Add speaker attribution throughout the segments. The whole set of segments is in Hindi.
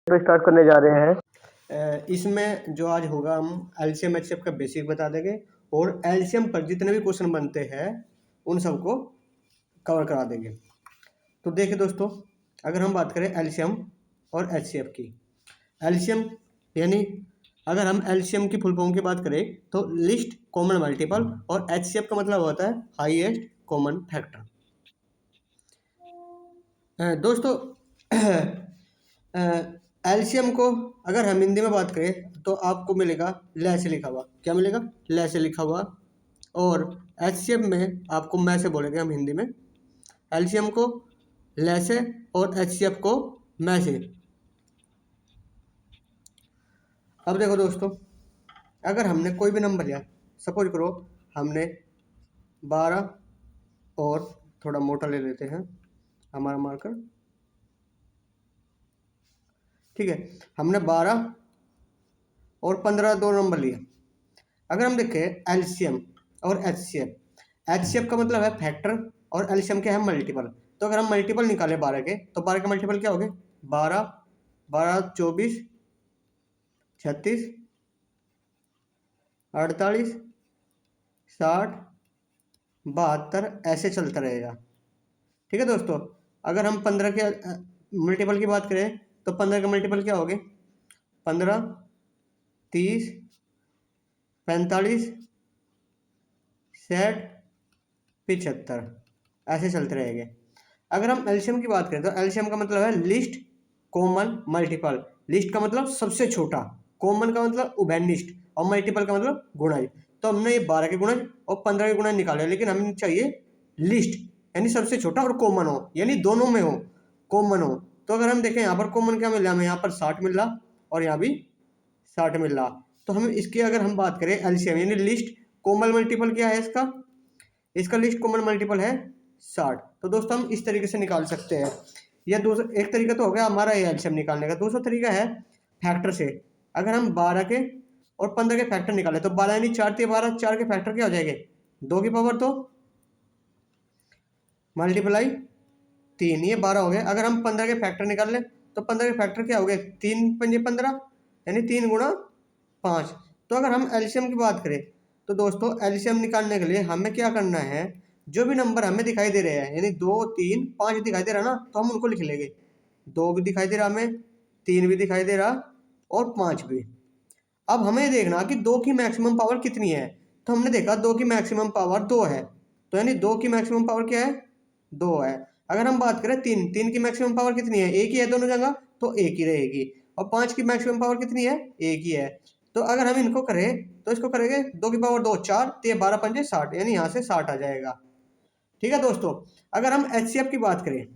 Speaker 1: तो स्टार्ट करने जा रहे हैं। इसमें जो आज होगा हम एलसीएम एचसीएफ का बेसिक बता देंगे और एलसीएम पर जितने भी क्वेश्चन बनते हैं उन सबको कवर करा देंगे। तो देखिए दोस्तों, अगर हम बात करें एलसीएम और एचसीएफ की, एलसीएम यानी अगर हम एलसीएम की फुल फॉर्म की बात करें तो लिस्ट कॉमन मल्टीपल, और एचसीएफ का मतलब होता है हाईएस्ट कॉमन फैक्टर। दोस्तों एलसीएम को अगर हम हिंदी में बात करें तो आपको मिलेगा ल से लिखा हुआ। क्या मिलेगा? ल से लिखा हुआ। और एचसीएफ में आपको मैं से बोलेंगे हम हिंदी में। एलसीएम को ल से और एचसीएफ को मैं से। अब देखो दोस्तों, अगर हमने कोई भी नंबर लिया, सपोज करो हमने 12 और थोड़ा मोटा ले लेते हैं हमारा मार्कर, ठीक है। हमने 12 और 15 दो नंबर लिए। अगर हम देखें एलसीएम और एचसीएफ, एचसीएफ का मतलब है फैक्टर और एलसीएम के है मल्टीपल। तो अगर हम मल्टीपल निकाले 12 के, तो 12 के मल्टीपल क्या हो गए? 12, 12, 24, 36, 48, 60, 72, ऐसे चलता रहेगा। ठीक है दोस्तों, अगर हम 15 के मल्टीपल की बात करें तो 15 के मल्टीपल क्या हो गए? 15, 30, 45, 60, 75, ऐसे चलते रहेंगे। अगर हम एलसीएम की बात करें तो एलसीएम का मतलब है लिस्ट कॉमन मल्टीपल। लिस्ट का मतलब सबसे छोटा, कॉमन का मतलब उभयनिष्ठ, और मल्टीपल का मतलब गुणज। तो हमने ये 12 के गुणज और 15 के गुणज निकाले, लेकिन हमें चाहिए लिस्ट यानी सबसे छोटा और कॉमन हो, यानी दोनों में हो, कॉमन हो। तो अगर हम देखें यहाँ पर कॉमन क्या मिल रहा है हमें, यहाँ पर 60 मिल रहा और यहाँ भी 60 मिल रहा। तो हमें इसकी अगर हम बात करें एलसीएम यानी लिस्ट कॉमन मल्टीपल क्या है इसका? इसका लिस्ट कॉमन मल्टीपल है 60। तो दोस्तों हम इस तरीके से निकाल सकते हैं। यह दूसरा एक तरीका तो हो गया हमारा ये एलसीएम निकालने का। दूसरा तरीका है फैक्टर से। अगर हम 12 के और 15 के फैक्टर निकाले तो 12 यानी 4 × 12, 4 के फैक्टर क्या हो जाएंगे? 2 की पावर 2 मल्टीप्लाई 3, ये 12 हो गए। अगर हम 15 के फैक्टर निकाल लें तो 15 के फैक्टर क्या हो गए? 3 × 5 = 15 यानी 3 × 5। तो अगर हम एलसीएम की बात करें तो दोस्तों एलसीएम निकालने के लिए हमें क्या करना है, जो भी नंबर हमें दिखाई दे रहे हैं यानी 2, 3, 5 दिखाई दे रहा ना, तो हम उनको लिख लेंगे। 2 भी दिखाई दे रहा हमें, 3 भी दिखाई दे रहा और 5 भी। अब हमें देखना कि 2 की मैक्सिमम पावर कितनी है। तो हमने देखा 2 की मैक्सिमम पावर 2 है, तो यानी 2 की मैक्सिमम पावर क्या है? 2 है। अगर हम बात करें 3 की मैक्सिमम पावर कितनी है? एक ही है दोनों जगह, तो एक ही रहेगी। और 5 की मैक्सिमम पावर कितनी है? एक ही है। तो अगर हम इनको करें तो इसको करेंगे 2 की पावर 2 4, तो 12 × 5 = 60, यानी यहाँ से 60 आ जाएगा। ठीक है दोस्तों, अगर हम एचसीएफ की बात करें,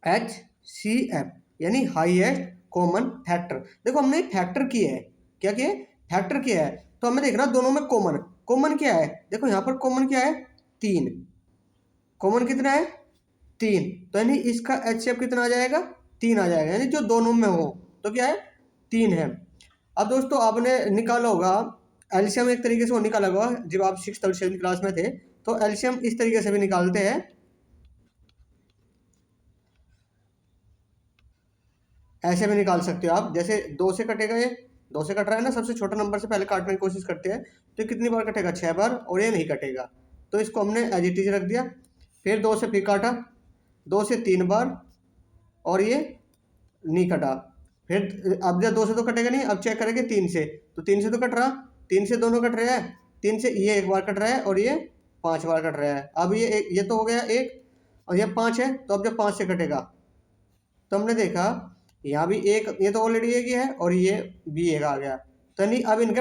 Speaker 1: एचसीएफ यानी हाईएस्ट कॉमन फैक्टर। देखो हमने फैक्टर किया है, क्या किया है? फैक्टर किया है। तो हमें देखना दोनों में कॉमन, कॉमन क्या है? देखो यहाँ पर कॉमन क्या है? 3। कॉमन कितना है? 3। तो यानी इसका एचसीएफ कितना आ जाएगा? 3 आ जाएगा, यानी जो दोनों में हो तो क्या है? 3 है। अब दोस्तों आपने निकाला होगा एलसीएम, एक तरीके से वो निकाला होगा जब आप 6th और 7th क्लास में थे, तो एलसीएम इस तरीके से भी निकालते हैं। ऐसे भी निकाल सकते हो आप, जैसे 2 से कटेगा, ये 2 से कट रहा है ना, सबसे छोटा नंबर से पहले काटने की कोशिश करते हैं, तो कितनी बार कटेगा? 6 बार, और ये नहीं कटेगा। तो इसको हमने एज इट इज रख दिया। फिर 2 से फिर काटा, 2 से 3 बार, और ये नहीं कटा। फिर अब जब 2 से तो कटेगा नहीं, अब चेक करेंगे 3 से, तो 3 से तो कट रहा, 3 से दोनों कट रहे हैं, 3 से ये 1 बार कट रहा है और ये 5 बार कट रहा है। अब ये तो हो गया 1 और ये 5 है, तो अब जब 5 से कटेगा तो हमने देखा यहाँ भी एक, ये तो ऑलरेडी एक ही है और ये भी एक आ गया। तो नहीं अब इनके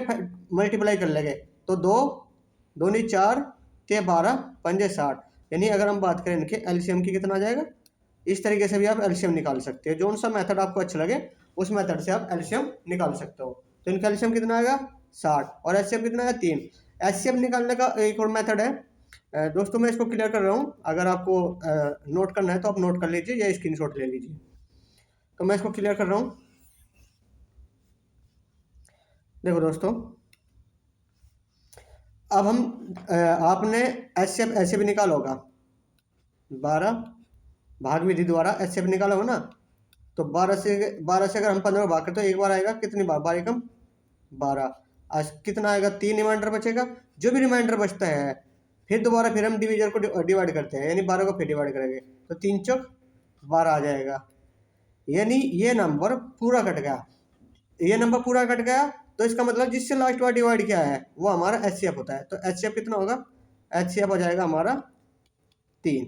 Speaker 1: मल्टीप्लाई कर लेंगे, तो 2 2 × 4, 12, 5 × 60, यानी अगर हम बात करें इनके एलसीएम की कितना आ जाएगा। इस तरीके से भी आप एलसीएम निकाल सकते हो, जो सा मेथड आपको अच्छा लगे उस मेथड से आप एलसीएम निकाल सकते हो। तो इनका एलसीएम कितना आएगा? 60, और एचसीएफ कितना है? 3। एचसीएफ निकालने का एक और मेथड है। दोस्तों मैं इसको क्लियर कर रहा हूँ, अगर आपको नोट करना है तो आप नोट कर लीजिए या स्क्रीनशॉट ले लीजिए। तो मैं इसको क्लियर कर रहा हूँ। देखो दोस्तों, अब हम आपने एचसीएफ ऐसे भी निकाला होगा, 12 भाग विधि द्वारा एचसीएफ निकाला होगा ना। तो 12 से अगर हम 15 भाग करते तो एक बार आएगा, कितनी बार, 12 एकम 12। आज कितना आएगा, 3 रिमाइंडर बचेगा। जो भी रिमाइंडर बचता है फिर दोबारा फिर हम डिवीजर को डिवाइड करते हैं, यानी 12 को फिर डिवाइड करेंगे तो 3 चौक 12 आ जाएगा। यानी ये नंबर पूरा कट गया, ये नंबर पूरा कट गया, तो इसका मतलब जिससे लास्ट बार डिवाइड किया है वो हमारा एचसीएफ होता है। तो एचसीएफ कितना होगा, एचसीएफ हो जाएगा हमारा 3।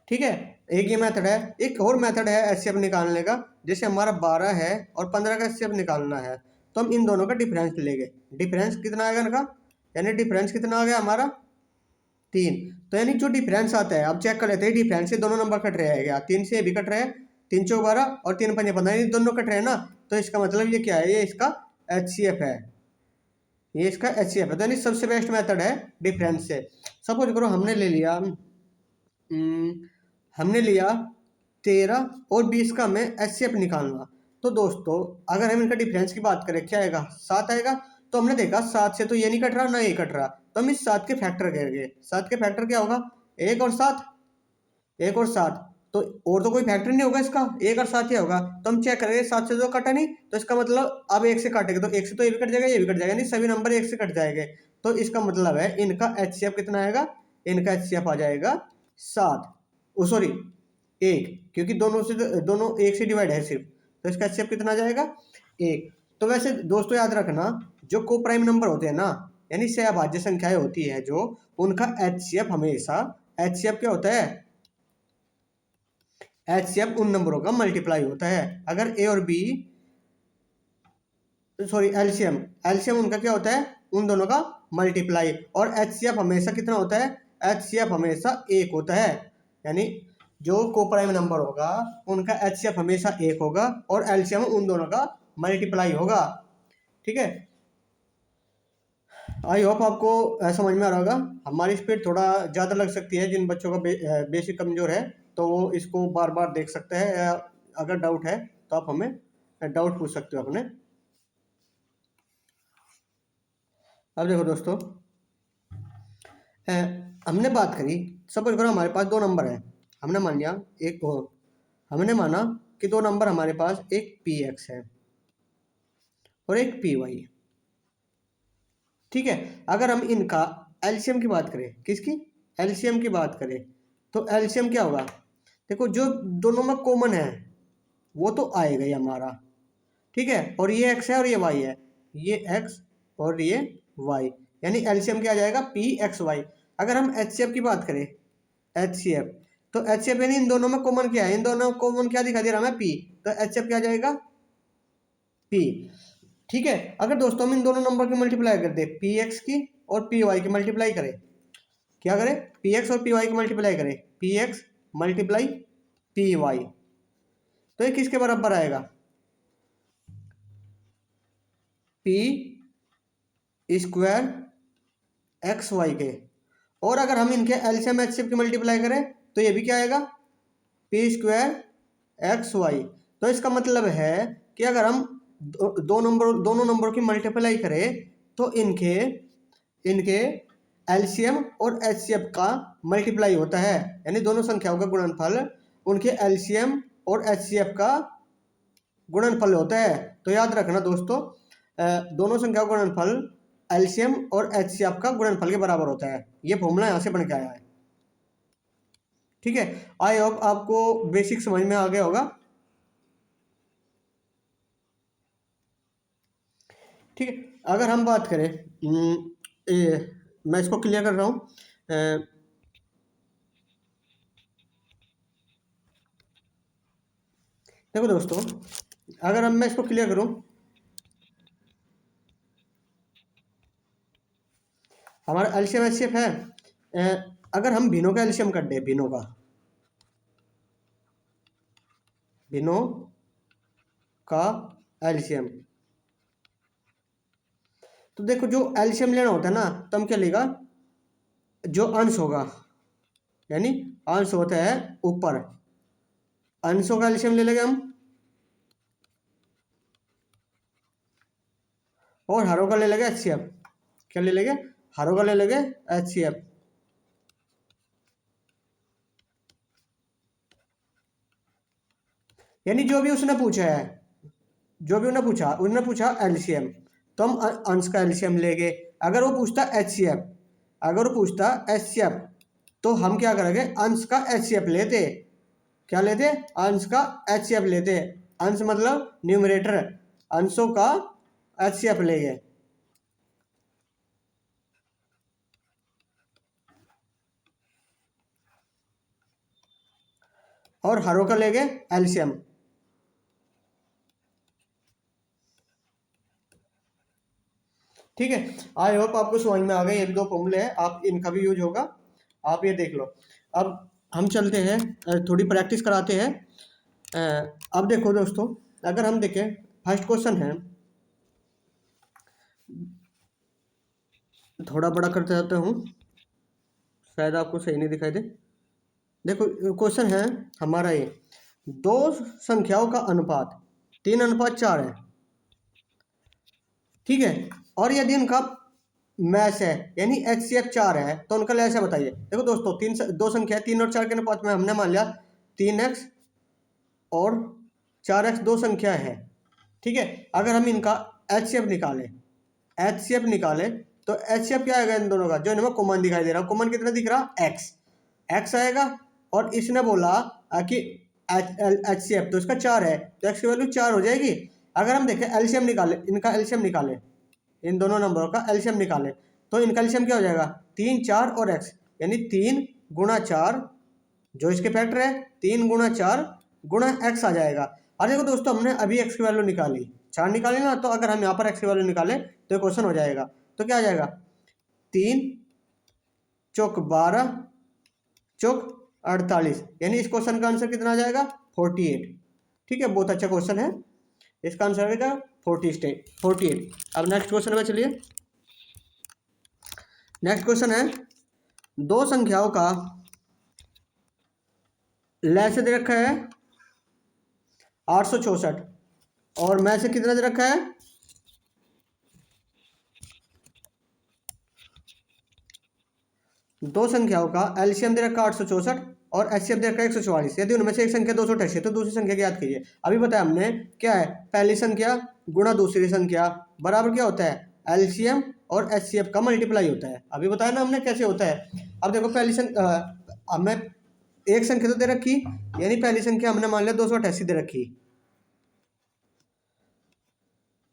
Speaker 1: ठीक है, एक ये मेथड है। एक और मेथड है एचसीएफ निकालने का, जैसे हमारा 12 है और 15 का एचसीएफ निकालना है, तो हम इन दोनों का डिफरेंस लेंगे। डिफरेंस कितना आएगा इनका, यानी डिफरेंस कितना आ गया हमारा 3। तो यानी जो डिफरेंस आता है, अब चेक कर लेते हैं डिफरेंस से दोनों नंबर कट रहे हैं क्या, 3 से ये भी कट रहे हैं, 3 चौक 12 और 3 पंजे 15, ये दोनों कट रहे हैं ना। तो इसका मतलब ये क्या है, ये इसका एचसीएफ है, ये इसका एचसीएफ है। तो यानी सबसे बेस्ट मेथड है डिफरेंस से। सपोज करो हमने लिया 13 और 20 का हमें एचसीएफ निकालना। तो दोस्तों अगर हम इनका डिफरेंस की बात करें, क्या आएगा, 7 आएगा। तो हमने देखा 7 से तो ये नहीं कट रहा ना ये कट रहा, तो हम इस 7 के फैक्टर करेंगे। 7 के फैक्टर क्या होगा, 1 और 7, 1 और 7, तो और तो कोई फैक्टर नहीं होगा इसका, 1 और 7 ही होगा। तो हम चेक करेंगे 7 से तो कटा नहीं, तो इसका मतलब अब 1 से काटेंगे तो 1 से तो ये भी कट जाएगा ये भी कट जाएगा, नहीं सभी नंबर 1 से कट जाएंगे। तो इसका मतलब है इनका एचसीएफ कितना आएगा, इनका एचसीएफ आ जाएगा 7, ओ सॉरी 1, क्योंकि दोनों 1 से डिवाइड है सिर्फ, तो इसका एचसीएफ कितना आ जाएगा 1। तो वैसे दोस्तों याद रखना, जो को प्राइम नंबर होते हैं ना, यानी सहभाज्य संख्याएं होती है जो, उनका एचसीएफ हमेशा, एचसीएफ क्या होता है, एचसीएफ उन नंबरों का मल्टीप्लाई होता है। अगर ए और बी, सॉरी एलसीएम, एलसीएम उनका क्या होता है, उन दोनों का मल्टीप्लाई। और एचसीएफ हमेशा कितना होता है, एचसीएफ हमेशा 1 होता है। यानी जो कोप्राइम नंबर होगा उनका एचसीएफ हमेशा 1 होगा और एलसीएम उन दोनों का मल्टीप्लाई होगा। ठीक है, आई होप आपको समझ में आ रहा होगा। हमारी स्पीड थोड़ा ज़्यादा लग सकती है, जिन बच्चों का बेसिक कमज़ोर है तो वो इसको बार बार देख सकते हैं, या अगर डाउट है तो आप हमें डाउट पूछ सकते हो अपने। अब देखो दोस्तों, हमने बात करी, सपोज करो हमारे पास 2 नंबर है, हमने मान लिया हमने माना कि 2 नंबर हमारे पास, एक पी एक्स है और एक पी वाई। ठीक है, अगर हम इनका एलसीएम की बात करें, किसकी, एलसीएम की बात करें, तो एलसीएम क्या होगा, देखो जो दोनों में कॉमन है वो तो आएगा ही हमारा। ठीक है, और ये एक्स है और ये वाई है, ये एक्स और ये वाई, यानी एलसीएम क्या आ जाएगा, पी एक्स वाई। अगर हम एचसीएफ की बात करें, एचसीएफ, तो एचसीएफ यानी इन दोनों में कॉमन क्या है, इन दोनों में कॉमन क्या दिखा दे रहा है, पी, तो एचसीएफ क्या आ जाएगा, पी। ठीक है, अगर दोस्तों हम इन दोनों नंबर की मल्टीप्लाई कर दे, पी एक्स की और पी वाई की मल्टीप्लाई करें, क्या करें, पी एक्स और पी वाई की मल्टीप्लाई करें, P X multiply P Y, तो ये किसके बराबर आएगा, पी स्क्वायर एक्स वाई के। और अगर हम इनके एलसीएम एचसीएफ की मल्टीप्लाई करें तो ये भी क्या आएगा, पी स्क्वायर एक्स वाई। तो इसका मतलब है कि अगर हम दोनों नंबरों की मल्टीप्लाई करें तो इनके इनके एलसीएम और एचसीएफ का मल्टीप्लाई होता है, यानी दोनों संख्याओं का गुणनफल उनके एलसीएम और एचसीएफ का गुणनफल होता है। तो याद रखना दोस्तों, दोनों संख्याओं का गुणनफल एलसीएम और एचसीएफ का गुणनफल के बराबर होता है। ये फॉर्मूला यहाँ से बन के आया है। ठीक है, आई होप आपको बेसिक समझ में आ गया होगा। ठीक है, अगर हम बात करें, मैं इसको क्लियर कर रहा हूँ, देखो दोस्तों, अगर मैं इसको क्लियर करूँ, हमारा एलसीएम एचसीएफ है, अगर हम भिन्नों का एलसीएम कर दे, भिन्नों का एलसीएम, तो देखो जो एलसीएम लेना होता है ना, तो हम क्या लेगा, जो अंश होगा, यानी अंश होता है ऊपर, अंशों का एलसीएम ले लेंगे हम, और हरों का ले लेंगे एचसीएफ। क्या ले लेंगे, हरों का ले लेंगे एचसीएफ। यानी जो भी उसने पूछा है, जो भी उन्होंने पूछा एलसीएम, तो हम अंश का एलसीएम लेंगे। अगर वो पूछता एचसीएफ, अगर वो पूछता एचसीएफ, तो हम क्या करेंगे, अंश का एचसीएफ लेते। क्या लेते? अंश का एचसीएफ लेते। अंश मतलब न्यूमरेटर, अंशों का एचसीएफ लेंगे। और हरों का लेंगे एलसीएम। ठीक है, आई होप आपको समझ में आ गए। ये भी दो फॉर्मूले हैं, आप इनका भी यूज होगा, आप ये देख लो। अब हम चलते हैं, थोड़ी प्रैक्टिस कराते हैं। अब देखो दोस्तों, अगर हम देखें फर्स्ट क्वेश्चन है, थोड़ा बड़ा करते जाता हूँ, शायद आपको सही नहीं दिखाई दे। देखो क्वेश्चन है हमारा ये, दो संख्याओं का अनुपात 3:4 है। ठीक है, और यदि उनका मैच है यानी एचसीएफ 4 है, तो उनका लैस है बताइए। देखो दोस्तों, दो संख्या है, 3 और 4 के अनुपात में हमने मान लिया 3x और 4x दो संख्या है। ठीक है, अगर हम इनका एचसीएफ निकालें, एचसीएफ निकालें तो एचसीएफ क्या आएगा इन दोनों का, जो इनमें कॉमन दिखाई दे रहा है, कॉमन कितना दिख रहा, एक्स आएगा। और इसने बोला कि एचसीएफ तो इसका 4 है, तो एक्स की वैल्यू 4 हो जाएगी। अगर हम देखें एलसीएम निकालें, इनका एलसीएम निकालें, इन दोनों नंबरों का एलसीएम निकालें, तो इनका एलसीएम क्या हो जाएगा, 3, 4 और एक्स, यानी 3 गुणा 4, जो इसके फैक्टर है 3 गुणा 4 गुणा एक्स आ जाएगा। और देखो दोस्तों, हमने अभी एक्स की वैल्यू निकाली, 4 निकाली ना, तो अगर हम यहाँ पर एक्स की वैल्यू निकालें तो क्वेश्चन हो जाएगा। तो क्या आ जाएगा, 3 चौक 12 चौक 48, यानी इस क्वेश्चन का आंसर कितना आ जाएगा, 48। ठीक है, बहुत अच्छा क्वेश्चन है, इसका आंसर आएगा 48। अब नेक्स्ट क्वेश्चन में चलिए। नेक्स्ट क्वेश्चन है, दो संख्याओं का लैसे दे रखा है 864 और मैं से कितना दे रखा है, दो संख्याओं का एलसीएम दे रखा है 864 और एचसीएफ दे रखा है 144। यदि उनमें से एक संख्या 288 तो दूसरी संख्या की याद कीजिए। अभी बताया हमने क्या है, पहली संख्या गुणा दूसरी संख्या बराबर क्या होता है, एलसीएम और एचसीएफ का मल्टीप्लाई होता है। अभी बताया ना हमने कैसे होता है। अब देखो पहली संख्या, हमें एक संख्या तो दे रखी, यानी पहली संख्या हमने मान लिया 288 दे रखी,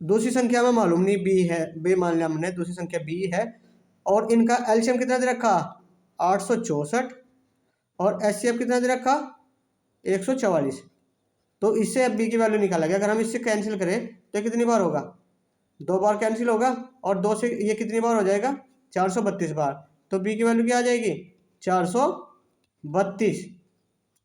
Speaker 1: दूसरी संख्या में मालूम नहीं बी है, बी मान लिया हमने, दूसरी संख्या बी है, और इनका एलसीएम कितना दे रखा 864 और एचसीएफ कितना दे रखा 144। तो इससे अब बी की वैल्यू निकाला गया। अगर हम इससे कैंसिल करें तो कितनी बार होगा, 2 बार कैंसिल होगा, और 2 से ये कितनी बार हो जाएगा, 432 बार। तो बी की वैल्यू क्या आ जाएगी, 432।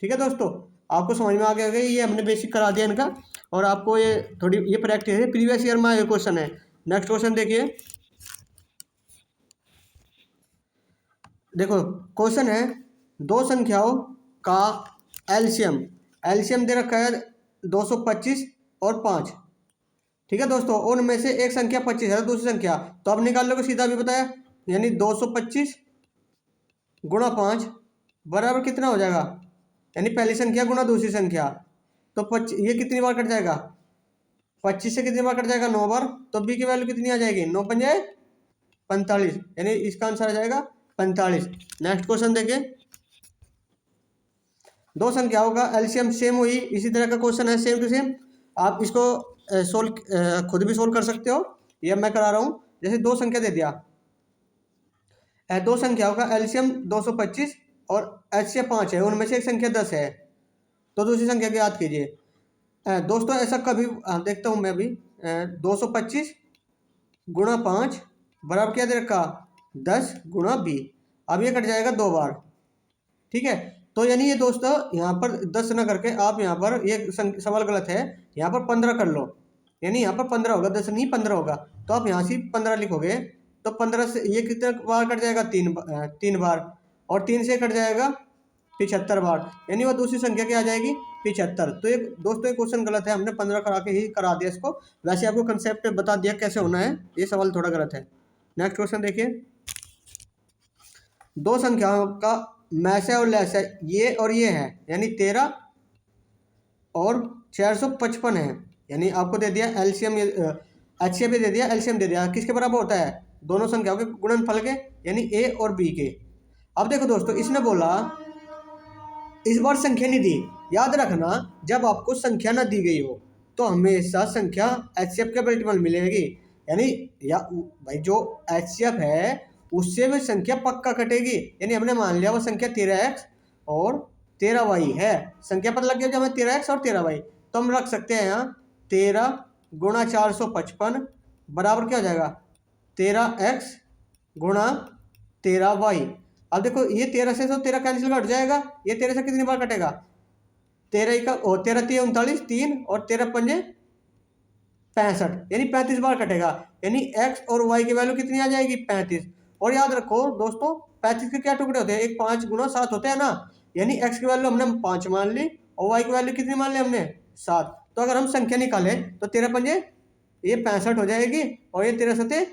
Speaker 1: ठीक है दोस्तों, आपको समझ में आ गया, ये हमने बेसिक करा दिया इनका, और आपको ये थोड़ी ये प्रैक्टिस है, प्रीवियस ईयर में ये क्वेश्चन है। नेक्स्ट क्वेश्चन देखिए, देखो क्वेश्चन है, दो संख्याओं का एलसीएम, एलसीएम दे रखा है 225 और 5। ठीक है दोस्तों, उनमें से एक संख्या 25 है, दूसरी संख्या, तो अब निकाल लो, सीधा भी बताया, यानी 225 गुणा 5 बराबर कितना हो जाएगा, यानी पहली संख्या गुणा दूसरी संख्या, तो 25 ये कितनी बार कट जाएगा, 25 से कितनी बार कट जाएगा, 9 बार। तो बी की वैल्यू कितनी आ जाएगी, 9 पंजे 45, यानी इसका आंसर आ जाएगा 45। नेक्स्ट क्वेश्चन देखिए, दो संख्याओं का एलसीएम सेम हुई, इसी तरह का क्वेश्चन है, सेम टू सेम। आप इसको सोल्व खुद भी सोल्व कर सकते हो, ये मैं करा रहा हूँ। जैसे दो संख्या दे दिया, दो संख्याओं का एलसीएम 225 और एचसीएफ 5 है, उनमें से एक संख्या 10 है, तो दूसरी संख्या की याद कीजिए। दोस्तों ऐसा कभी देखता हूँ मैं अभी, 225 गुणा 5 बराबर क्या दे रखा, 10 गुणा बी। अब ये कट जाएगा 2 बार। ठीक है, तो यानी ये दोस्तों यहाँ पर 10 ना करके आप यहाँ पर, ये सवाल गलत है, यहाँ पर 15 कर लो, यानी यहाँ पर 15 होगा, 10 नहीं 15 होगा, तो आप यहाँ से 15 लिखोगे, तो 15 से ये कितने बार कट जाएगा, 3 बार, और 3 से कट जाएगा 75 बार, यानी वो दूसरी संख्या क्या आ जाएगी, 75। तो ये दोस्तों ये क्वेश्चन गलत है, हमने 15 करा के ही करा दिया इसको, वैसे आपको कंसेप्ट बता दिया कैसे होना है, ये सवाल थोड़ा गलत है। नेक्स्ट क्वेश्चन देखिए, दो संख्याओं का मैस है और लेस है, ये और ये है, यानी 13 और 455 है, यानी आपको दे दिया एलसीएम, एचसीएफ भी दे दिया, एलसीएम दे दिया, किसके बराबर होता है, दोनों संख्याओं के गुणनफल के, यानी ए और बी के। अब देखो दोस्तों, इसने बोला इस बार संख्या नहीं दी। याद रखना, जब आपको संख्या ना दी गई हो तो हमेशा संख्या एचसीएफ के मल्टीपल मिलेगी, यानी या भाई जो एचसीएफ है उससे भी संख्या पक्का कटेगी। यानी हमने मान लिया वो संख्या 13x और 13y है, संख्या पता लग गया जब हमें 13x और 13y, तो हम रख सकते हैं यहाँ 13 गुणा 455 बराबर क्या हो जाएगा, 13x गुणा 13y। अब देखो ये 13 से तो 13 कैंसिल कट जाएगा, ये 13 से कितनी बार कटेगा, 13 का और 13 3 39 3 और 13 पंजे 65, यानी 35 बार कटेगा। यानी x और y की वैल्यू कितनी आ जाएगी, 35। और याद रखो दोस्तों, 35 के क्या टुकड़े होते हैं, एक 5 गुना 7 होते हैं ना, यानी x की वैल्यू हमने 5 मान ली और y की वैल्यू कितनी मान ली हमने, 7। तो अगर हम संख्या निकालें तो 13 पंजे ये 65 हो जाएगी और ये 13 सते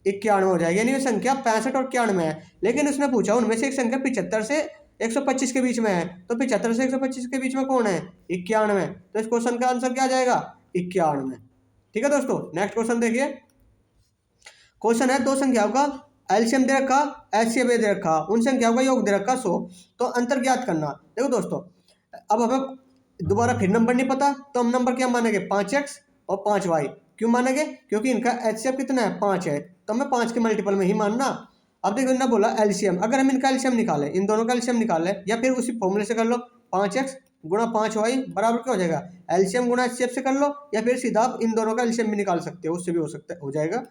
Speaker 1: 91 हो जाएगी, यानी ये संख्या 65 और 91 है। लेकिन उसने पूछा उनमें से एक संख्या 75 से 125 के बीच में है, तो 75 से 125 के बीच में कौन है, 91। तो इस क्वेश्चन का आंसर क्या आ जाएगा, 91। ठीक है दोस्तों, नेक्स्ट क्वेश्चन देखिए। क्वेश्चन है दो संख्याओं का एलसीएम दे रखा, एचसीएफ दे रखा, उन संख्याओं का योग दे रखा 100, तो अंतर ज्ञात करना। देखो दोस्तों, अब हमें दोबारा फिर नंबर नहीं पता, तो हम नंबर क्या मानेंगे, 5x और 5y। क्यों मानेंगे, क्योंकि इनका एचसीएफ कितना है, 5 है, तो हमें 5 के मल्टीपल में ही मानना। अब देखो इन्होंने बोला एलसीएम, अगर हम इनका एलसीएम निकालें, इन दोनों का एलसीएम निकालें, या फिर उसी फॉर्मूले से कर लो, 5x गुणा 5y बराबर क्या हो जाएगा, एलसीएम गुणा एचसीएफ से कर लो, या फिर सीधा आप इन दोनों का एलसीएम भी निकाल सकते हो, उससे भी हो सकता है, हो जाएगा।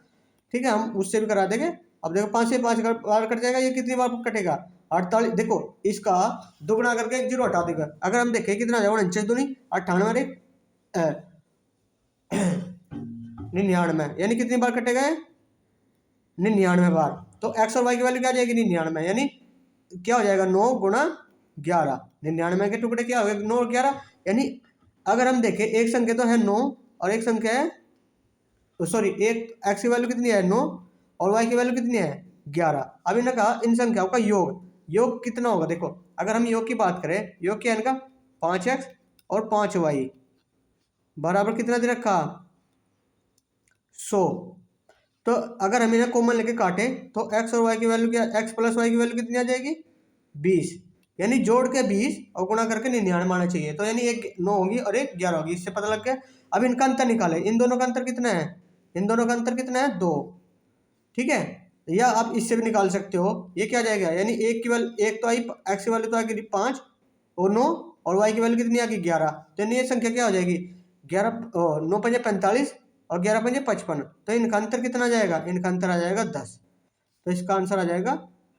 Speaker 1: ठीक है, हम उससे भी करा देंगे। अब देखो 5 से 5 बार कट जाएगा, ये कितनी बार कटेगा, 48। देखो इसका दुगुना करके एक जीरो हटा देगा, अगर हम देखें कितना जाएगा, 49 दूनी 98 99, यानी कितनी बार कटेगा, 99 बार। तो x और y की वैल्यू क्या आ जाएगी, 99, यानी क्या हो जाएगा, 9 गुणा 11। 99 के टुकड़े क्या हो गए, 9 और 11। यानी अगर हम देखें एक संख्या तो है 9 और एक संख्या है, सॉरी, एक x की वैल्यू कितनी है 9 और y की वैल्यू कितनी है 11। अब इन्होंने कहा इन संख्याओं का योग कितना होगा। देखो अगर हम योग की बात करें, योग क्या है इनका, 5x और 5y बराबर कितना दे रखा, 100। तो अगर हम इन्हें कॉमन लेके काटे तो x और y की वैल्यू क्या, x प्लस y की वैल्यू कितनी आ जाएगी, 20, यानी जोड़ के 20 और गुणा करके 99 आना चाहिए। तो यानी एक 9 होगी और एक 11 होगी, इससे पता लग गया। अब इनका अंतर निकाले, इन दोनों का अंतर कितना है, इन दोनों का अंतर कितना है, 2। ठीक है, या आप इससे भी निकाल सकते हो, ये क्या जाएगा, यानी एक की वैल्यू, एक तो आई x की वैल्यू तो आएगी 5 और 9 और y की वैल्यू कितनी आ गई 11, तो यानी ये संख्या क्या हो जाएगी, 11 9 पंजे 45 और 11 पंजे 55। तो इनका अंतर कितना जाएगा, इनका अंतर आ जाएगा 10। तो इसका आंसर आ जाएगा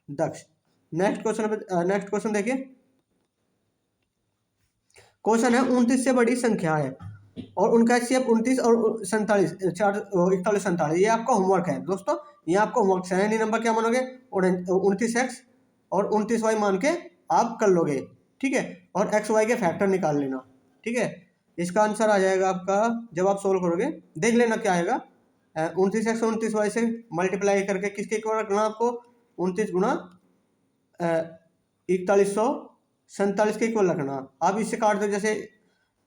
Speaker 1: 10। नेक्स्ट क्वेश्चन देखिए। क्वेश्चन है 29 से बड़ी संख्या है और उनका एचसीएफ 29 और 47 41 47, ये आपका होमवर्क है दोस्तों, ये आपका होमवर्क है। यानी नंबर क्या मानोगे, 29x और 29y मान के आप कर लोगे। ठीक है, और xy के फैक्टर निकाल लेना। ठीक है, इसका आंसर आ जाएगा आपका, जब आप सोल्व करोगे देख लेना क्या आएगा, 29x और 29y से मल्टीप्लाई करके किसके इक्वल रखना आपको, 29 गुणा 4147 के इक्वल रखना। आप इससे काट दो, जैसे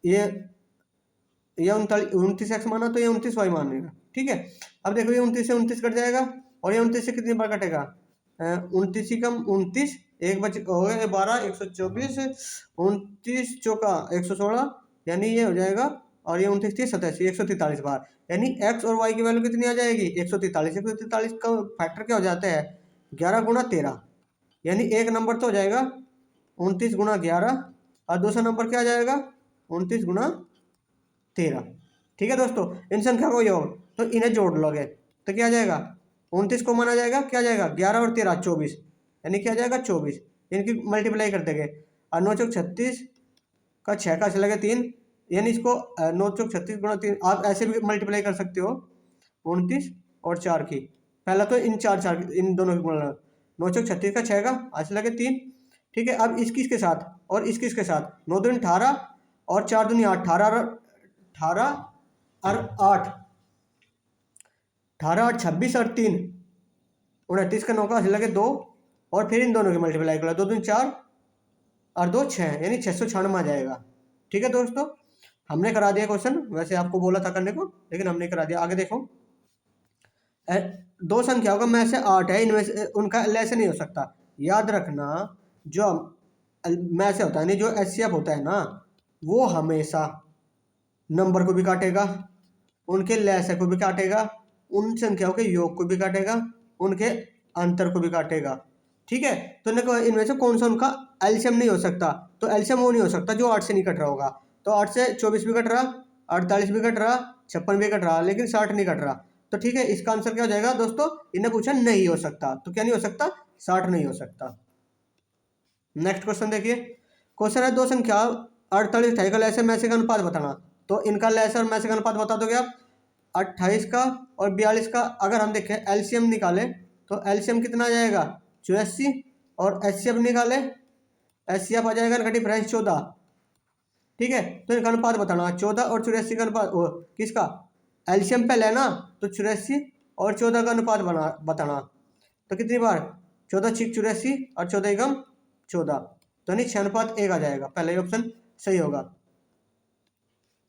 Speaker 1: ये 29x माना तो ये 29y मानेगा। ठीक है, अब देखो ये 29 से 29 कट जाएगा और ये 29 से कितनी बार कटेगा, 29 ही कम 29, एक बच हो गया 12 124, 29 चौका 116, यानी ये हो जाएगा, और ये 29 30 87 143 बार। यानी x और y की वैल्यू कितनी आ जाएगी, 143। 143 का फैक्टर क्या हो जाता है, 11 गुणा 13, यानी एक नंबर तो हो जाएगा 29 गुणा 11 और दूसरा नंबर क्या आ जाएगा, 29 गुणा 13। ठीक है दोस्तों, इन संख्या को योग, तो इन्हें जोड़ लोगे तो क्या आ जाएगा, 29 को माना जाएगा, क्या जाएगा 11 और 13 24, यानी क्या जाएगा 24, इनकी मल्टीप्लाई कर देंगे। और 9 चौक 36 का 6 का चला गया 3, यानी इसको 9 चौक 36 गुणा 3, आप ऐसे भी मल्टीप्लाई कर सकते हो 29 और 4 की। पहला तो इन इन दोनों की गुणा, 9 चौक 36 का 6 का आज लगे 3। ठीक है, अब इसकी के साथ और इसकी के साथ, 9 दूनी 18 और 4 दूनी 8, 18 और 8, 18 और 26 और 3 29 का 9 का लगे 2, और फिर इन दोनों की मल्टीप्लाई कर लो, 2 दूनी 4 और 2 6, यानी 696 आ जाएगा। ठीक है दोस्तों, हमने करा दिया क्वेश्चन, वैसे आपको बोला था करने को लेकिन हमने करा दिया। आगे देखो, दो संख्याओं का में से 8 है, इनमें से उनका लय से नहीं हो सकता। याद रखना, जो में से होता है नहीं, जो एचसीएफ होता है ना, वो हमेशा नंबर को भी काटेगा, उनके लय से को भी काटेगा, उन संख्याओं के योग को भी काटेगा, उनके अंतर को भी काटेगा। ठीक है, तो इनमें से कौन सा उनका एलसीएम नहीं हो सकता? तो एलसीएम वो नहीं हो सकता जो 8 से नहीं कट रहा होगा। तो 8 से 24 भी कट रहा, 48 भी कट रहा, 56 भी कट रहा, लेकिन 60 नहीं कट रहा। तो ठीक है, इसका आंसर क्या हो जाएगा दोस्तों? इन्हें पूछा नहीं हो सकता, तो क्या नहीं हो सकता? 60 नहीं हो सकता। नेक्स्ट क्वेश्चन देखिए, क्वेश्चन है दो संख्या 48 28 का लैसे मैसे का अनुपात बताना। तो इनका लैसे और मैसे का अनुपात बता दोगे आप? 28 का और 42 का अगर हम देखें एलसीएम निकाले तो एलसीएम कितना आ जाएगा? 84, और एचसीएफ निकाले, एचसीएफ आ जाएगा, इनका डिफरेंस 14। ठीक है, तो इनका अनुपात बताना, 14 और 84 का अनुपात किसका? एलसीएम पहले है ना, तो 84 और 14 का अनुपात बताना। तो कितनी बार? 14 6 84 और 14 एकम 14, तो नहीं 6:1 आ जाएगा। पहला ही ऑप्शन सही होगा।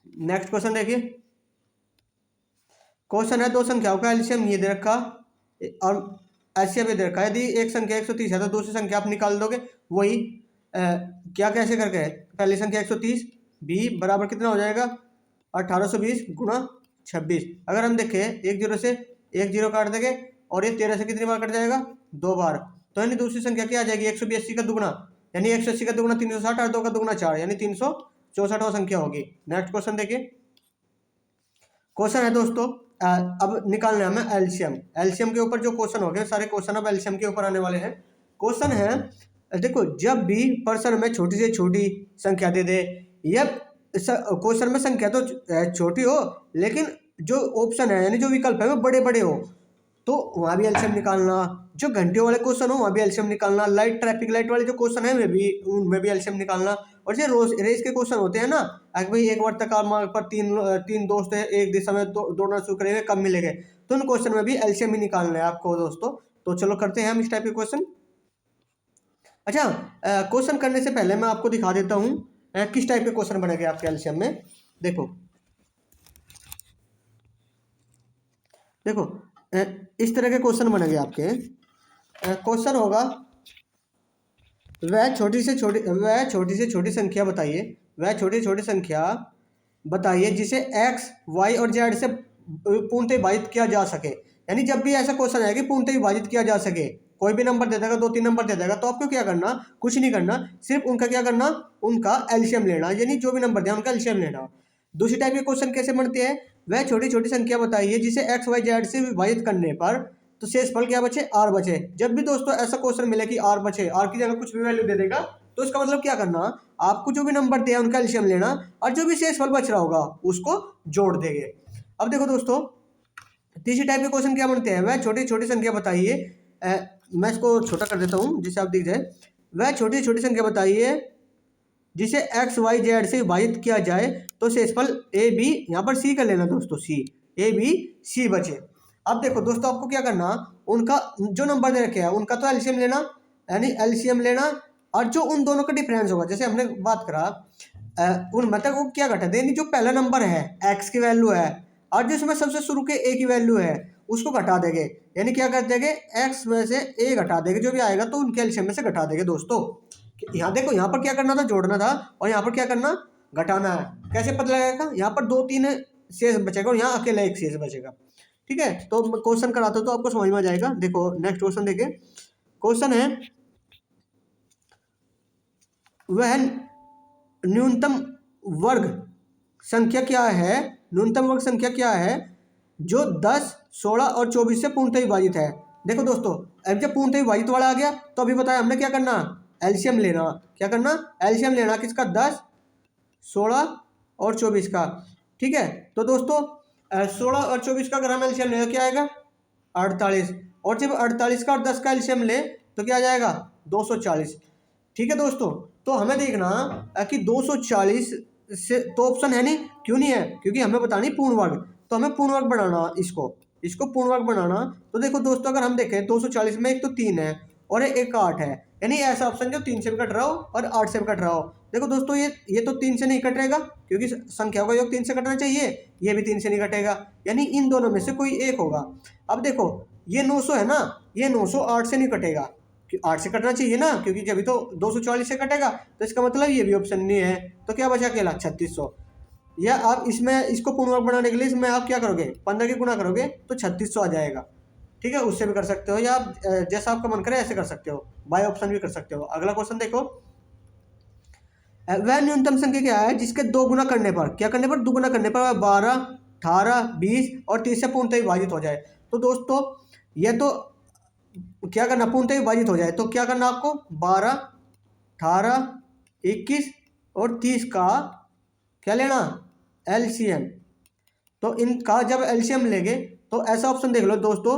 Speaker 1: नेक्स्ट क्वेश्चन देखिए, क्वेश्चन है दो संख्याओं का एलसीएम ये दे रखा और एचसीएफ ये दे रखा। यदि एक संख्या 130 है तो दूसरी संख्या आप निकाल दोगे। वही क्या कैसे करके है? पहली संख्या 130, बी बराबर कितना हो जाएगा? 1820 गुणा 26। अगर हम देखें 1 0 से 1 0 काट देंगे और ये 13 से कितनी बार कट जाएगा? 2 बार। तो यानी दूसरी संख्या क्या आ जाएगी? 182 का दुगुना, यानी 180 का दुगुना 360 और 2 का दुगुना 4, यानी 364 संख्या होगी। नेक्स्ट क्वेश्चन देखिए, क्वेश्चन है दोस्तों अब निकालना है हमें एलसीएम। एलसीएम के ऊपर जो क्वेश्चन हो गए सारे क्वेश्चन अब एलसीएम के ऊपर आने वाले हैं। क्वेश्चन है देखो, जब भी प्रश्न में छोटी से छोटी संख्या दे दे, या क्वेश्चन में संख्या तो छोटी हो लेकिन जो ऑप्शन है यानी जो विकल्प है वो बड़े बड़े हो, तो वहाँ भी एलसीएम निकालना। जो घंटे वाले क्वेश्चन हो वहाँ भी एलसीएम निकालना। लाइट ट्रैफिक लाइट वाले जो क्वेश्चन है उनमें भी एलसीएम निकालना। और जो रेस के क्वेश्चन होते हैं ना, अगर भाई एक वर्तमान मार्ग पर तीन दोस्त है एक दिशा में दौड़ना शुरू करेंगे, कब मिलेंगे, तो उन क्वेश्चन में भी एलसीएम ही निकालना है आपको दोस्तों। तो चलो करते हैं हम इस टाइप के क्वेश्चन। अच्छा, क्वेश्चन करने से पहले मैं आपको दिखा देता हूँ किस टाइप के क्वेश्चन बनेंगे आपके एलसीएम में। देखो देखो इस तरह के क्वेश्चन बनेंगे आपके। क्वेश्चन होगा, वह छोटी से छोटी संख्या बताइए, वह छोटी छोटी संख्या बताइए जिसे एक्स वाई और जेड से पूर्णतः विभाजित किया जा सके। यानी जब भी ऐसा क्वेश्चन है कि पूर्णतः विभाजित किया जा सके, कोई भी नंबर दे देगा, 2 3 नंबर दे देगा, तो आपको क्या करना? कुछ नहीं करना, सिर्फ उनका क्या करना? उनका एलसीएम लेना, यानी जो भी नंबर दिया उनका एलसीएम लेना। दूसरी टाइप के क्वेश्चन कैसे बनते हैं? वह छोटी छोटी संख्या बताइए जिसे एक्स वाई जेड से विभाजित करने पर तो शेषफल क्या बचे? आर बचे। जब भी दोस्तों ऐसा क्वेश्चन मिले कि आर बचे, आर की जगह कुछ भी वैल्यू दे देगा, तो इसका मतलब क्या करना? आपको जो भी नंबर दिया उनका एलसीएम लेना और जो भी शेषफल बच रहा होगा उसको जोड़ देंगे। अब देखो दोस्तों, तीसरी टाइप के क्वेश्चन क्या बनते हैं? वह छोटी छोटी संख्या बताइए, मैं इसको छोटा कर देता हूँ जिससे आप दिख जाए। वह छोटी छोटी संख्या बताइए जिसे एक्स वाई जेड से विभाजित किया जाए तो शेषफल ए बी, यहाँ पर सी कर लेना दोस्तों, सी ए बी सी बचे। अब देखो दोस्तों, आपको क्या करना? उनका जो नंबर दे रखे हैं उनका तो एलसीएम लेना, यानी एलसीएम लेना, और जो उन दोनों का डिफरेंस होगा, जैसे हमने बात करा उन मतलब वो क्या घटा देनी, जो पहला नंबर है एक्स की वैल्यू है और जिसमें सबसे शुरू के ए की वैल्यू है उसको घटा देंगे, यानी क्या कर देंगे? एक्स में से ए घटा देंगे, जो भी आएगा तो उनके एलसीएम में से घटा देंगे दोस्तों। यहाँ देखो, यहाँ पर क्या करना था? जोड़ना था, और यहाँ पर क्या करना? घटाना है। कैसे पता लगेगा? यहाँ पर 2 3 शेष बचेगा और यहाँ अकेला एक शेष बचेगा। ठीक है, तो क्वेश्चन कराता हूँ तो आपको समझ में आ जाएगा। देखो नेक्स्ट क्वेश्चन देखिए, क्वेश्चन है वह न्यूनतम वर्ग संख्या क्या है? न्यूनतम वर्ग संख्या क्या है जो 10 16 और 24 से पूर्णतः विभाजित है? देखो दोस्तों, अब जब पूर्णतः विभाजित वाला आ गया तो अभी बताया हमने क्या करना? एलसीएम लेना। क्या करना? एलसीएम लेना, किसका? 10 16 और 24 का। ठीक है, तो दोस्तों 16 और 24 का अगर हम एलसीएम लेगा क्या आएगा? 48, और जब 48 का और 10 का एलसीएम ले तो क्या आ जाएगा? 240। ठीक है दोस्तों, तो हमें देखना कि 240 से तो ऑप्शन है नहीं, क्यों नहीं है? क्योंकि हमें बतानी पूर्ण वर्ग, तो हमें पूर्ण वर्ग बनाना, इसको पूर्ण वर्ग बनाना। तो देखो दोस्तों, अगर हम देखें 240 में एक तो 3 है और एक 8 है, यानी ऐसा ऑप्शन जो 3 से भी कट रहा हो और 8 से भी कट रहा हो। देखो दोस्तों ये तो 3 से नहीं कटेगा क्योंकि संख्याओं का योग 3 से कटना चाहिए, ये भी 3 से नहीं कटेगा, यानी इन दोनों में से कोई एक होगा। अब देखो ये 900 है ना, ये 900 8 से नहीं कटेगा, 8 से कटना चाहिए ना, क्योंकि जब तो 240 से कटेगा, तो इसका मतलब ये भी ऑप्शन नहीं है। तो क्या बचा अकेला 3600। या आप इसमें इसको पूर्णांक बनाने के लिए इसमें आप क्या करोगे, 15 की गुणा करोगे तो 3600 आ जाएगा। ठीक है, उससे भी कर सकते हो, या आप जैसा आपका मन करे ऐसे कर सकते हो, बाय ऑप्शन भी कर सकते हो। अगला क्वेश्चन देखो, वह न्यूनतम संख्या क्या है जिसके 2 गुना करने पर, क्या करने पर, दुगुना करने पर 12, 18, 20 और 30 से पूर्णतः विभाजित हो जाए। तो दोस्तों ये तो क्या करना, पूर्णतः विभाजित हो जाए, तो क्या करना आपको, 12, 18, 21 और 30 का क्या लेना, एलसीएम। तो इनका जब एलसीएम लेंगे तो ऐसा ऑप्शन देख लो दोस्तों,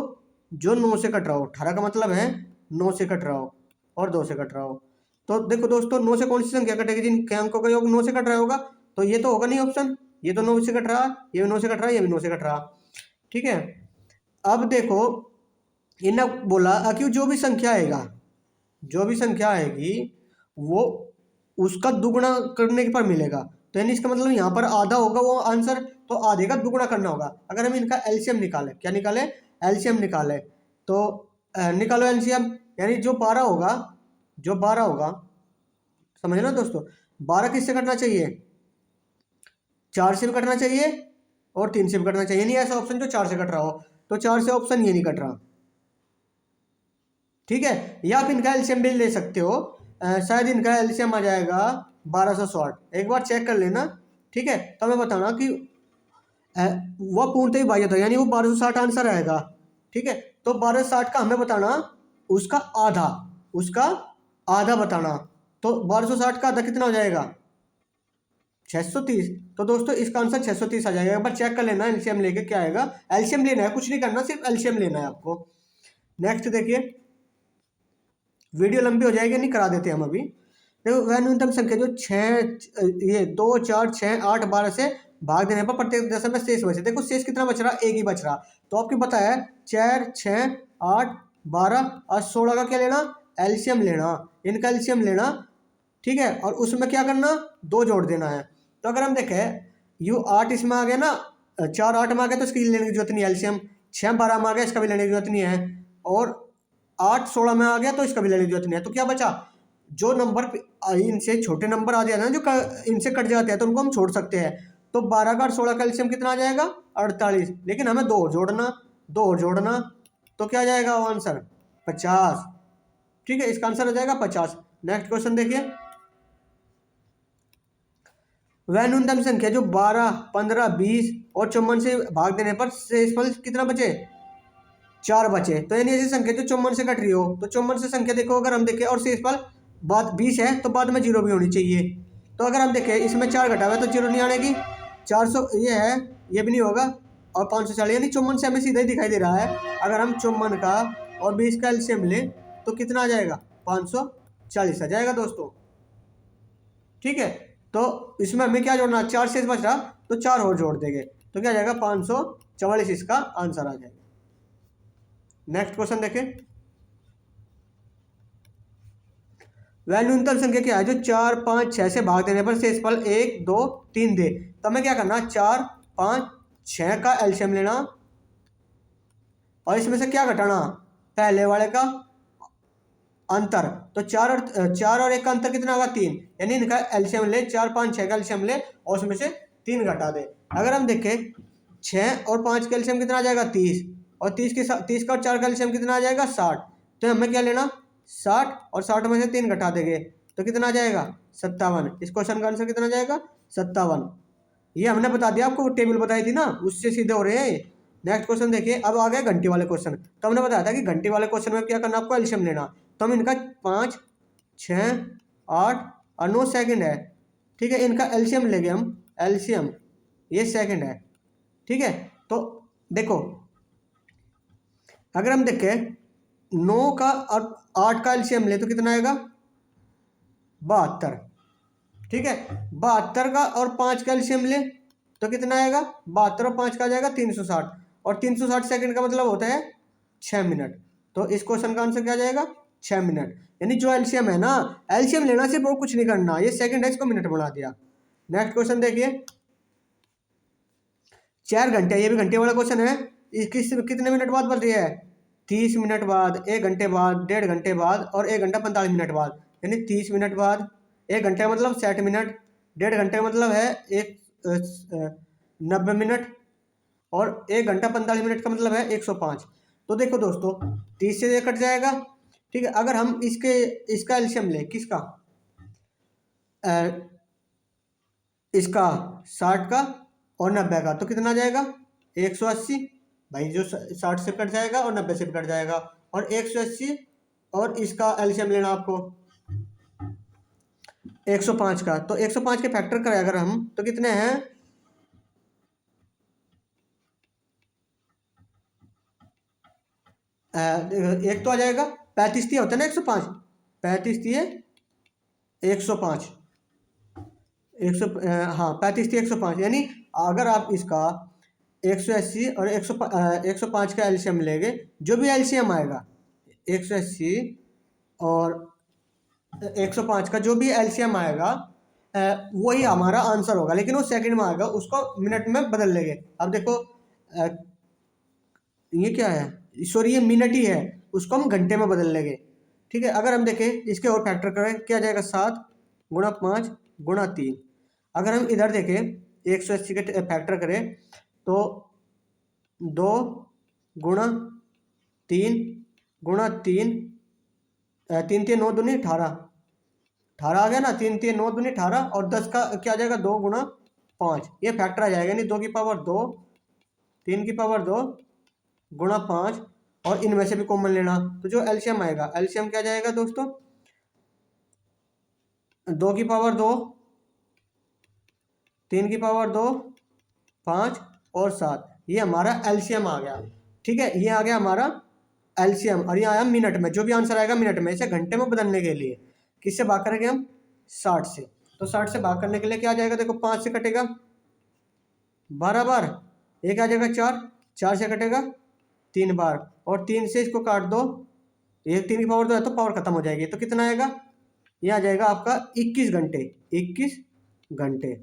Speaker 1: जो 9 से कट रहा हो, 18 का मतलब है 9 से कट रहा हो और 2 से कट रहा हो। तो देखो दोस्तों 9 से कौन सी संख्या कटेगी जिनके अंकों का योग 9 से कट रहा होगा, तो ये तो होगा नहीं ऑप्शन, ये तो 9 से कट रहा, ये भी 9 से कट रहा, ये भी 9 से कट रहा। ठीक है, अब देखो इन्हें बोला कि जो भी संख्या आएगा, जो भी संख्या आएगी वो उसका दुगुना करने पर मिलेगा। तो यानी इसका मतलब यहाँ पर आधा होगा वो आंसर, तो आधे का दुगुना करना होगा। अगर हम इनका एलसीएम निकालें, क्या निकालें, एलसीएम निकालें, तो निकालो एलसीएम, यानी जो 12 होगा, जो 12 होगा, समझ ना दोस्तों, 12 किससे कटना चाहिए, 4 से भी कटना चाहिए और 3 से भी कटना चाहिए, नहीं ऐसा ऑप्शन जो 4 से कट रहा हो, तो 4 से ऑप्शन ये नहीं कट रहा। ठीक है, या आप इनका एलसीएम भी ले सकते हो, शायद इनका एलसीएम आ जाएगा 1260, एक बार चेक कर लेना। ठीक है, तो हमें बताना कि वह पूर्णतः विभाजित हो, यानी वो 1260 आंसर आएगा। ठीक है, तो 1260 का हमें बताना उसका आधा, उसका आधा बताना, तो 1260 का आधा कितना हो जाएगा, 630। तो दोस्तों इसका आंसर 630 आ जाएगा, एक बार चेक कर लेना एलसीएम लेके क्या आएगा। एलसीएम लेना है, कुछ नहीं करना, सिर्फ एलसीएम लेना है आपको। नेक्स्ट देखिए, वीडियो लंबी हो जाएगी, नहीं करा देते हम अभी। देखो वह न्यूनतम संख्या जो 2, 4, 6, 8, 12 से भाग देने पर प्रत्येक दशा में शेष बचे। देखो शेष कितना बच रहा, एक ही बच रहा, तो आपको पता है 4, 6, 8, 12 और 16 का क्या लेना, एलसीएम लेना, इनका एलसीएम लेना। ठीक है, और उसमें क्या करना, 2 जोड़ देना है। तो अगर हम देखें यू 8 इसमें आ गया ना, 4 8 में आ गया तो इसकी लेने की जरूरत नहीं, एलसीएम 6 12 में आ गया, इसका भी लेने की जरूरत नहीं है, और 8 16 में आ गया तो इसका भी लेने की जरूरत नहीं है। तो क्या बचा, जो नंबर इनसे छोटे नंबर आ जाए ना, जो इनसे कट जाते हैं, तो उनको हम छोड़ सकते हैं। तो 12 का और 16 का एलसीएम कितना आ जाएगा, 48, लेकिन हमें 2 और जोड़ना, 2 और जोड़ना, तो क्या आ जाएगा वो आंसर 50। ठीक है, इसका आंसर आ जाएगा 50। नेक्स्ट क्वेश्चन देखिए, वह न्यूनतम संख्या जो 12, 15, 20 और 54 से भाग देने पर शेषफल कितना बचे, 4 बचे। तो यानी ऐसी संख्या जो 54 से कट रही हो, तो 54 से संख्या देखो अगर हम देखें और शेषफल बाद 20 है तो बाद में 0 भी होनी चाहिए। तो अगर हम देखें इसमें 4 घटा हुआ है तो 0 नहीं आनेगी, 400 ये है, ये भी नहीं होगा, और 540, यानी 54 से हमें सीधा ही दिखाई दे रहा है। अगर हम 54 का और 20 का एलसीएम लें तो कितना आ जाएगा, 540 आ जाएगा दोस्तों। ठीक है, तो इसमें हमें क्या जोड़ना, 4 शेष बच रहा तो 4 और जोड़ देंगे, तो क्या आ जाएगा 544, इसका आंसर आ जाएगा। नेक्स्ट क्वेश्चन देखें, वह न्यूनतम संख्या क्या है जो 4, 5, 6 से भाग देने पर शेषफल 1, 2, 3 दे। तो हमें क्या करना, 4, 5, 6 का एलसीएम लेना और इसमें से क्या घटाना, पहले वाले का अंतर। तो 4 और 1 का अंतर कितना होगा, 3, यानी इनका एलसीएम ले, 4, 5, 6 का एलसीएम ले और उसमें से 3 घटा दे। अगर हम देखें 6 और 5 का एलसीएम कितना आ जाएगा, 30, और 30 का और 4 का एलसीएम कितना आ जाएगा, 60। तो हमें क्या लेना, 60 और 60 में से 3 घटा देंगे तो कितना आ जाएगा, 57। इस क्वेश्चन का आंसर कितना आ जाएगा, 57। ये हमने बता दिया आपको, टेबल बताई थी ना, उससे सीधे हो रहे हैं। नेक्स्ट क्वेश्चन देखिए, अब आ गया घंटे वाले क्वेश्चन। तो हमने बताया था कि घंटे वाले क्वेश्चन में क्या करना, आपको एलसीएम लेना। तो हम इनका 5, 6, 8 और 9 सेकंड है। ठीक है, इनका एलसीएम लेंगे हम, एलसीएम ये सेकंड है। ठीक है, तो देखो अगर हम देखें 9 का और 8 का एलसीएम ले तो कितना आएगा, 72। ठीक है, 72 का और 5 का एलसीएम ले तो कितना आएगा, 72 और 5 का आ जाएगा 360, और 360 सेकंड का मतलब होता है 6 मिनट। तो इस क्वेश्चन का आंसर क्या आ जाएगा, 6 मिनट, यानी जो एलसीएम है ना, एलसीएम लेना सिर्फ और कुछ नहीं करना, ये सेकंड है इसको मिनट बना दिया। नेक्स्ट क्वेश्चन देखिए, 4 घंटे, ये भी घंटे वाला क्वेश्चन है। कितने मिनट बाद बन रही है? 30 मिनट बाद, 1 घंटे बाद, 1.5 घंटे बाद और 1 घंटा 45 मिनट बाद, यानी 30 मिनट बाद, 1 घंटे का मतलब 60 मिनट, 1.5 घंटे का मतलब है 90 मिनट और 1 घंटा 45 मिनट का मतलब है 105। तो देखो दोस्तों 30 से ये कट जाएगा, ठीक है। अगर हम इसका एलसीएम लें, किसका, इसका 60 का और 90 का, तो कितना जाएगा 180। भाई जो 60 से कट जाएगा और 90 से कट जाएगा, और 180 और इसका एलसीएम लेना आपको 105 का, तो 105 के फैक्टर करें अगर हम तो कितने हैं, एक तो आ जाएगा 35 दिए होता है ना 105, 35 दिए 105, 35 दिए 105, यानी अगर आप इसका 180 और 105 का एलसीएम लेंगे, जो भी एलसीएम आएगा 180 और 105 का जो भी एलसीएम आएगा वही हमारा आंसर होगा, लेकिन वो सेकंड में आएगा, उसको मिनट में बदल लेंगे। अब देखो ये क्या है, सॉरी ये मिनट ही है, उसको हम घंटे में बदल लेंगे, ठीक है। अगर हम देखें इसके और फैक्टर करें, क्या जाएगा 7 गुणा 5 गुणा 3। अगर हम इधर देखें 180 के फैक्टर करें तो 2 गुणा 3 गुणा 3, 3 3 9 दूनी 18, 18 आ गया ना, 3 3 9 दूनी 18 और 10 का क्या आ जाएगा 2 गुणा 5, ये फैक्टर आ जाएगा, यानी 2 की पावर 2, 3 की पावर 2 गुणा 5, और इनमें से भी कॉमन लेना, तो जो एलसीएम आएगा, एलसीएम क्या जाएगा दोस्तों 2 की पावर 2, 3 की पावर 2, 5 और 7, ये हमारा एलसीएम आ गया, ठीक है। ये आ गया हमारा एलसीएम, और ये आया मिनट में, जो भी आंसर आएगा मिनट में, इसे घंटे में बदलने के लिए किससे भाग करेंगे हम 60 से, तो 60 से भाग करने के लिए क्या आ जाएगा, देखो 5 से कटेगा 12 बार, एक आ जाएगा 4, 4 से कटेगा 3 बार, और 3 से इसको काट दो, ये 3 की पावर 2 है तो पावर खत्म हो जाएगी, तो कितना आएगा, ये आ जाएगा आपका 21 घंटे, 21 घंटे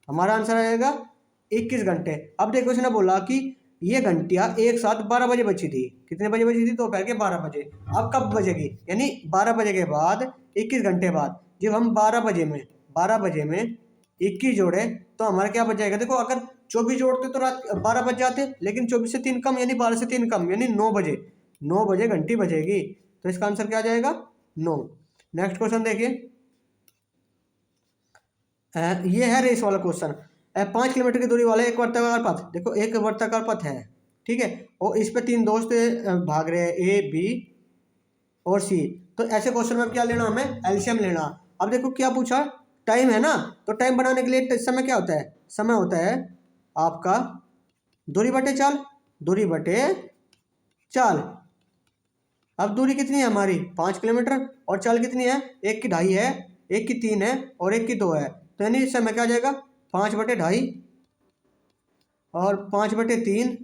Speaker 1: हमारा आंसर आएगा 21 घंटे। अब देखो इसने बोला कि ये घंटियाँ एक साथ 12 बजे बची थी, कितने बजे बची थी, दोपहर के 12 बजे। अब कब बजेगी, यानी 12 बजे के बाद 21 घंटे बाद, जब हम 12 बजे में 21 जोड़े तो हमारा क्या बच जाएगा, देखो अगर 24 जोड़ते तो रात 12 बज जाते, लेकिन 24 से 3 कम यानी 12 से 3 कम, यानी 9 बजे, 9 बजे घंटी बजेगी, तो इसका आंसर क्या आ जाएगा 9। नेक्स्ट क्वेश्चन देखिए, ये है रेस वाला क्वेश्चन। 5 किलोमीटर की दूरी वाला एक वर्ताकार पथ, देखो एक वर्ताकार पथ है, ठीक है, और इस पे 3 दोस्त भाग रहे हैं ए बी और सी, तो ऐसे क्वेश्चन में क्या लेना, हमें एलसीएम लेना। अब देखो क्या पूछा, टाइम है ना, तो टाइम बनाने के लिए समय क्या होता है, समय होता है आपका दूरी बटे चाल, दूरी बटे चाल। अब दूरी कितनी है हमारी 5 किलोमीटर, और चाल कितनी है, एक की 2.5 है, एक की 3 है और एक की 2 है, तो यानी समय क्या आ जाएगा 5 बटे 2.5 और 5 बटे 3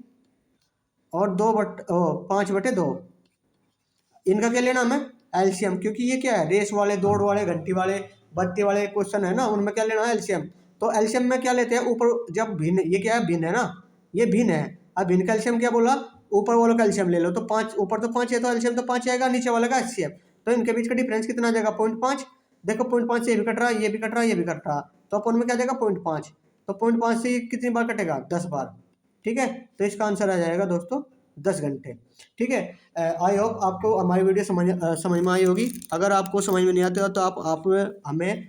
Speaker 1: और 5 बटे 2, इनका क्या लेना हमें एलसीएम, क्योंकि ये क्या है रेस वाले, दौड़ वाले, घंटी वाले, बत्ती वाले क्वेश्चन है ना, उनमें क्या लेना है एलसीएम। तो एलसीएम में क्या लेते हैं, ऊपर जब भिन्न, ये क्या है भिन्न है ना, ये भिन्न है, अब भिन्न का एलसीएम क्या बोला, ऊपर वालों का एलसीएम ले लो, तो 5 ऊपर तो 5 है तो एलसीएम तो 5 आएगा, नीचे वाले का एचसीएफ, तो इनके बीच का डिफरेंस कितना आ जाएगा 0.5। देखो 0.5 से ये भी कट रहा है, ये भी कट रहा है, ये भी कट रहा, तो अपन में क्या जाएगा 0.5, तो 0.5 से कितनी बार कटेगा 10 बार, ठीक है, तो इसका आंसर आ जाएगा दोस्तों 10 घंटे, ठीक है। आई होप आपको हमारी वीडियो समझ में आई होगी। अगर आपको समझ में नहीं आते हो तो आप हमें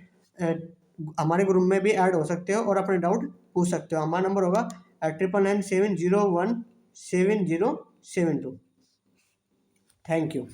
Speaker 1: हमारे ग्रुप में भी ऐड हो सकते हो और अपने डाउट पूछ सकते हो। हमारा नंबर होगा 9997017072। Thank you.